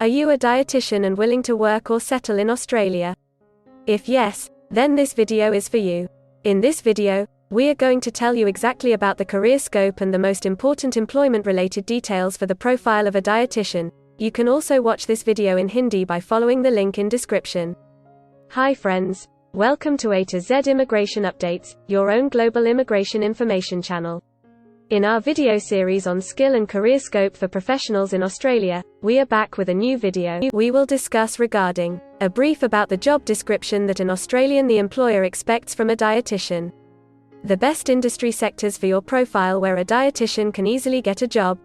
Are you a dietitian and willing to work or settle in Australia? If yes, then this video is for you. In this video, we are going to tell you exactly about the career scope and the most important employment-related details for the profile of a dietitian. You can also watch this video in Hindi by following the link in description. Hi friends, welcome to A to Z Immigration Updates, your own global immigration information channel. In our video series on skill and career scope for professionals in Australia, we are back with a new video. We will discuss regarding a brief about the job description that an Australian the employer expects from a dietitian. The best industry sectors for your profile where a dietitian can easily get a job.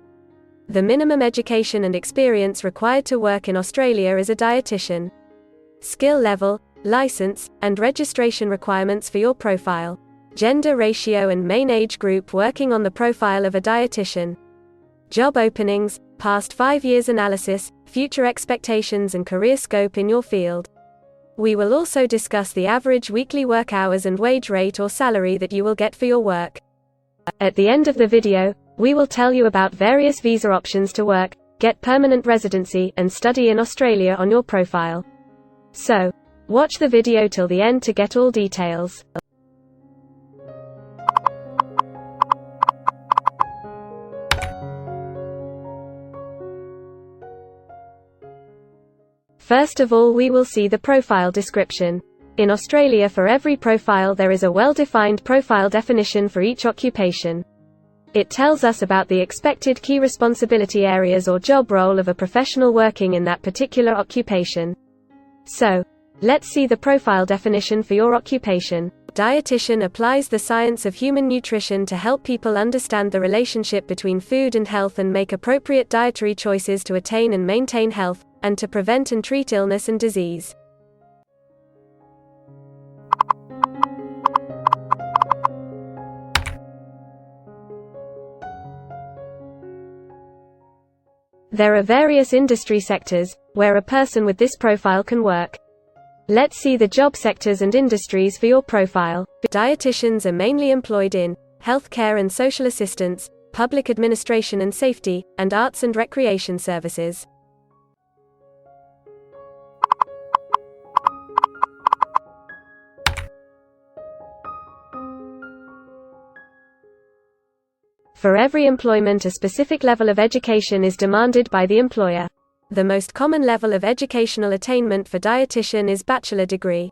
The minimum education and experience required to work in Australia as a dietitian. Skill level, license, and registration requirements for your profile. Gender ratio and main age group working on the profile of a dietitian. Job openings, past 5 years analysis, future expectations and career scope in your field. We will also discuss the average weekly work hours and wage rate or salary that you will get for your work. At the end of the video, we will tell you about various visa options to work, get permanent residency, and study in Australia on your profile. So, watch the video till the end to get all details. First of all, we will see the profile description. In Australia, for every profile there is a well-defined profile definition for each occupation. It tells us about the expected key responsibility areas or job role of a professional working in that particular occupation. So, let's see the profile definition for your occupation. Dietitian applies the science of human nutrition to help people understand the relationship between food and health and make appropriate dietary choices to attain and maintain health, and to prevent and treat illness and disease. There are various industry sectors where a person with this profile can work. Let's see the job sectors and industries for your profile. Dietitians are mainly employed in healthcare and social assistance, public administration and safety, and arts and recreation services. For every employment, a specific level of education is demanded by the employer. The most common level of educational attainment for dietitian is bachelor degree.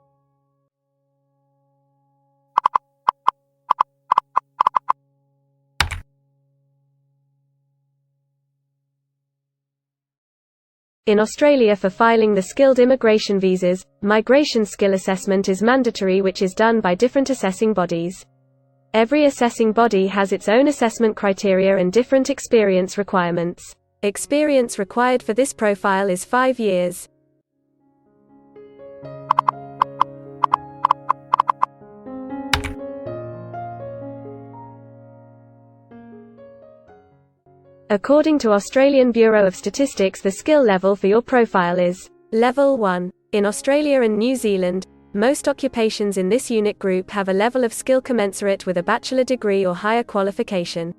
In Australia, for filing the skilled immigration visas, migration skill assessment is mandatory, which is done by different assessing bodies. Every assessing body has its own assessment criteria and different experience requirements. Experience required for this profile is 5 years. According to Australian Bureau of Statistics, the skill level for your profile is Level 1. In Australia and New Zealand, most occupations in this unit group have a level of skill commensurate with a bachelor degree or higher qualification.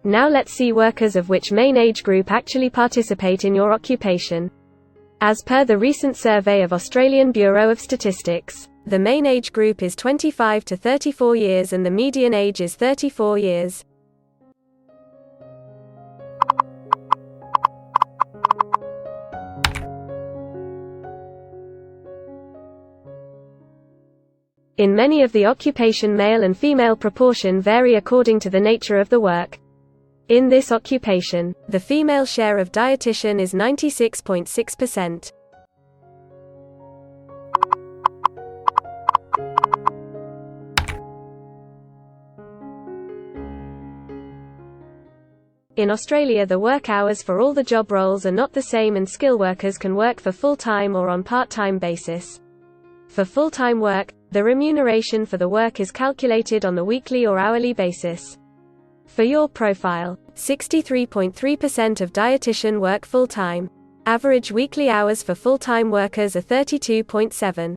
Now let's see workers of which main age group actually participate in your occupation. As per the recent survey of Australian Bureau of Statistics, the main age group is 25 to 34 years and the median age is 34 years. In many of the occupation, male and female proportion vary according to the nature of the work. In this occupation, the female share of dietitian is 96.6%. In Australia, the work hours for all the job roles are not the same and skill workers can work for full-time or on part-time basis. For full-time work, the remuneration for the work is calculated on the weekly or hourly basis. For your profile, 63.3% of dietitian work full-time. Average weekly hours for full-time workers are 32.7.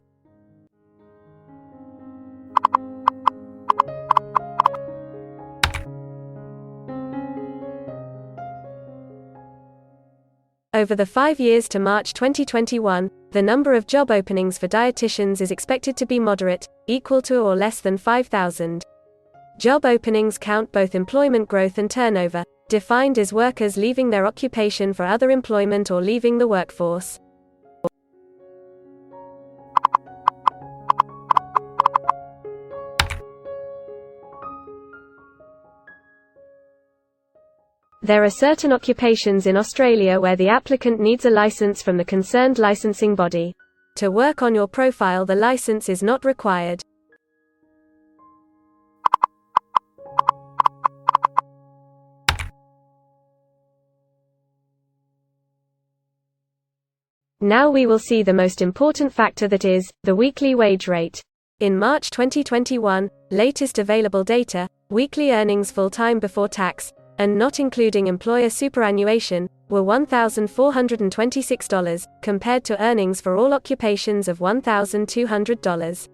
Over the 5 years to March 2021, the number of job openings for dietitians is expected to be moderate, equal to or less than 5,000. Job openings count both employment growth and turnover, defined as workers leaving their occupation for other employment or leaving the workforce. There are certain occupations in Australia where the applicant needs a license from the concerned licensing body. To work on your profile, the license is not required. Now we will see the most important factor, that is, the weekly wage rate. In March 2021, latest available data, weekly earnings full-time before tax, and not including employer superannuation, were $1,426, compared to earnings for all occupations of $1,200.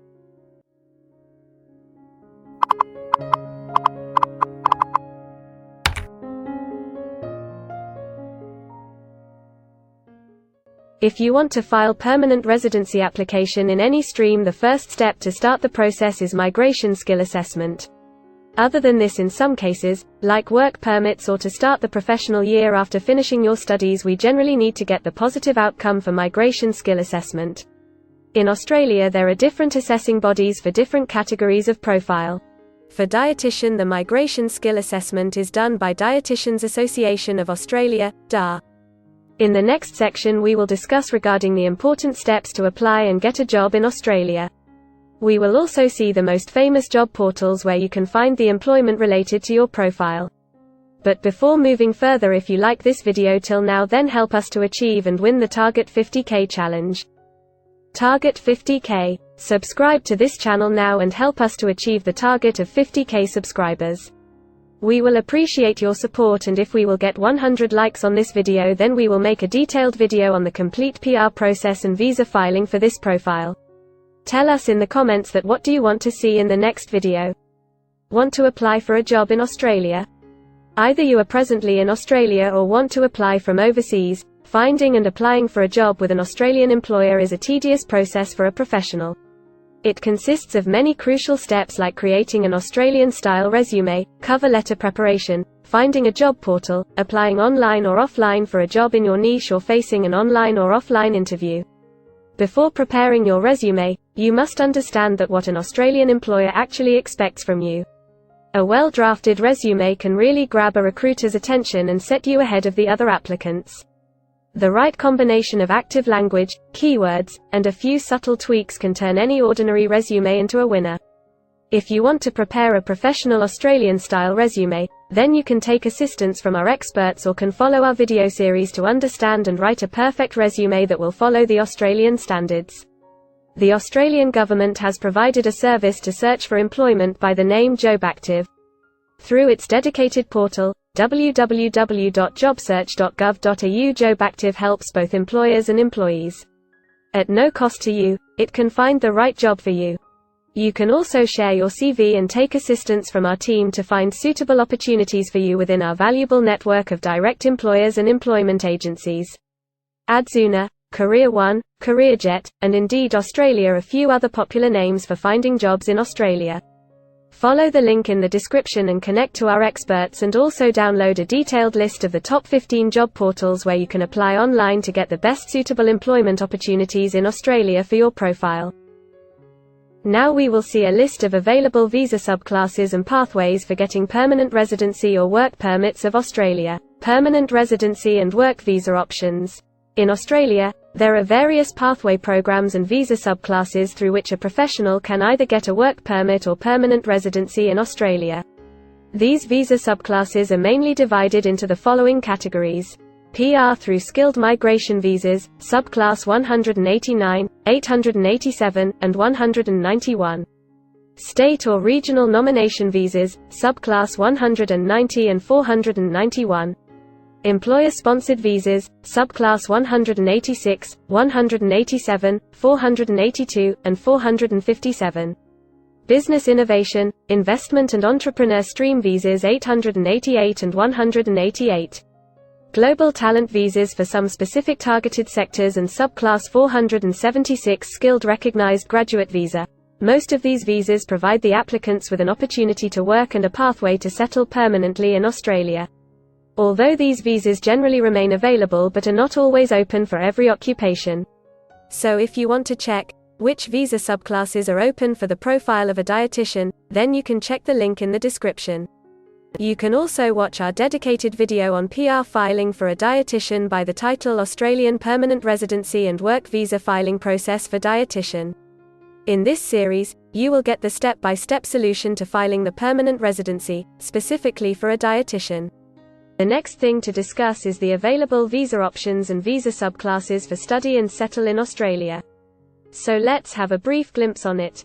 If you want to file permanent residency application in any stream, the first step to start the process is migration skill assessment. Other than this, in some cases, like work permits or to start the professional year after finishing your studies, we generally need to get the positive outcome for migration skill assessment. In Australia, there are different assessing bodies for different categories of profile. For dietitian, the migration skill assessment is done by Dietitians Association of Australia, DA. In the next section, we will discuss regarding the important steps to apply and get a job in Australia. We will also see the most famous job portals where you can find the employment related to your profile. But before moving further, if you like this video till now, then help us to achieve and win the Target 50K challenge. Target 50K. Subscribe to this channel now and help us to achieve the target of 50K subscribers. We will appreciate your support, and if we will get 100 likes on this video, then we will make a detailed video on the complete PR process and visa filing for this profile. Tell us in the comments that what do you want to see in the next video. Want to apply for a job in Australia? Either you are presently in Australia or want to apply from overseas. Finding and applying for a job with an Australian employer is a tedious process for a professional. It consists of many crucial steps like creating an Australian-style resume, cover letter preparation, finding a job portal, applying online or offline for a job in your niche, or facing an online or offline interview. Before preparing your resume, you must understand that what an Australian employer actually expects from you. A well-drafted resume can really grab a recruiter's attention and set you ahead of the other applicants. The right combination of active language, keywords, and a few subtle tweaks can turn any ordinary resume into a winner. If you want to prepare a professional Australian-style resume, then you can take assistance from our experts or can follow our video series to understand and write a perfect resume that will follow the Australian standards. The Australian government has provided a service to search for employment by the name JobActive. Through its dedicated portal, www.jobsearch.gov.au, JobActive helps both employers and employees. At no cost to you, it can find the right job for you. You can also share your CV and take assistance from our team to find suitable opportunities for you within our valuable network of direct employers and employment agencies. Adzuna, Career One, CareerJet, and Indeed Australia are a few other popular names for finding jobs in Australia. Follow the link in the description and connect to our experts, and also download a detailed list of the top 15 job portals where you can apply online to get the best suitable employment opportunities in Australia for your profile. Now we will see a list of available visa subclasses and pathways for getting permanent residency or work permits of Australia. Permanent residency and work visa options. In Australia, there are various pathway programs and visa subclasses through which a professional can either get a work permit or permanent residency in Australia. These visa subclasses are mainly divided into the following categories: PR through skilled migration visas, subclass 189, 887, and 191. State or regional nomination visas, subclass 190 and 491. Employer-sponsored visas, subclass 186, 187, 482, and 457. Business innovation, investment and entrepreneur stream visas 888 and 188. Global talent visas for some specific targeted sectors and subclass 476 skilled recognized graduate visa. Most of these visas provide the applicants with an opportunity to work and a pathway to settle permanently in Australia. Although these visas generally remain available but are not always open for every occupation. So if you want to check which visa subclasses are open for the profile of a dietitian, then you can check the link in the description. You can also watch our dedicated video on PR filing for a dietitian by the title Australian Permanent Residency and Work Visa Filing Process for Dietitian. In this series, you will get the step-by-step solution to filing the permanent residency, specifically for a dietitian. The next thing to discuss is the available visa options and visa subclasses for study and settle in Australia. So let's have a brief glimpse on it.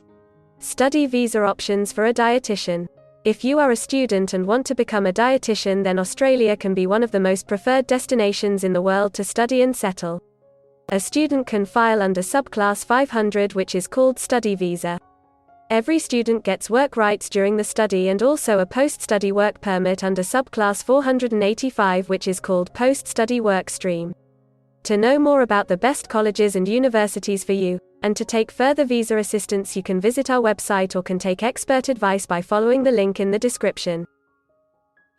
Study visa options for a dietitian. If you are a student and want to become a dietitian, then Australia can be one of the most preferred destinations in the world to study and settle. A student can file under subclass 500, which is called study visa. Every student gets work rights during the study and also a post-study work permit under subclass 485, which is called post-study work stream. To know more about the best colleges and universities for you, and to take further visa assistance, you can visit our website or can take expert advice by following the link in the description.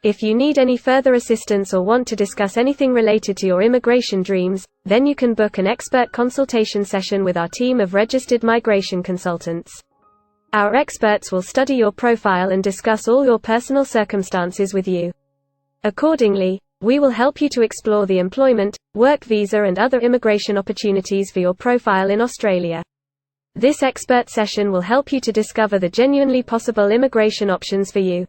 If you need any further assistance or want to discuss anything related to your immigration dreams, then you can book an expert consultation session with our team of registered migration consultants. Our experts will study your profile and discuss all your personal circumstances with you. Accordingly, we will help you to explore the employment, work visa and other immigration opportunities for your profile in Australia. This expert session will help you to discover the genuinely possible immigration options for you.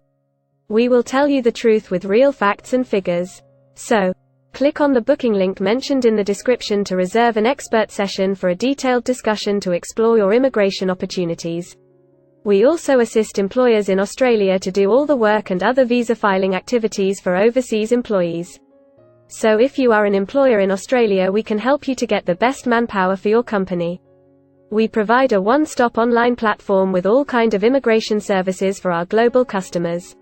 We will tell you the truth with real facts and figures. So, click on the booking link mentioned in the description to reserve an expert session for a detailed discussion to explore your immigration opportunities. We also assist employers in Australia to do all the work and other visa filing activities for overseas employees. So if you are an employer in Australia, we can help you to get the best manpower for your company. We provide a one-stop online platform with all kinds of immigration services for our global customers.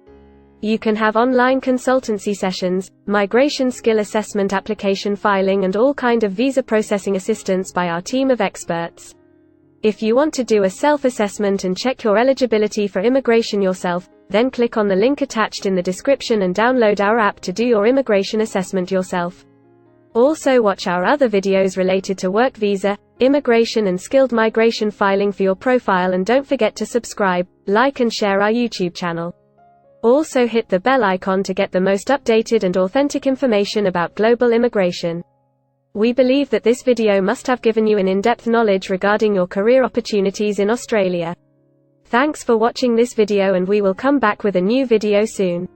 You can have online consultancy sessions, migration skill assessment, application filing and all kinds of visa processing assistance by our team of experts. If you want to do a self-assessment and check your eligibility for immigration yourself, then click on the link attached in the description and download our app to do your immigration assessment yourself. Also watch our other videos related to work visa, immigration and skilled migration filing for your profile, and don't forget to subscribe, like and share our YouTube channel. Also hit the bell icon to get the most updated and authentic information about global immigration. We believe that this video must have given you an in-depth knowledge regarding your career opportunities in Australia. Thanks for watching this video, and we will come back with a new video soon.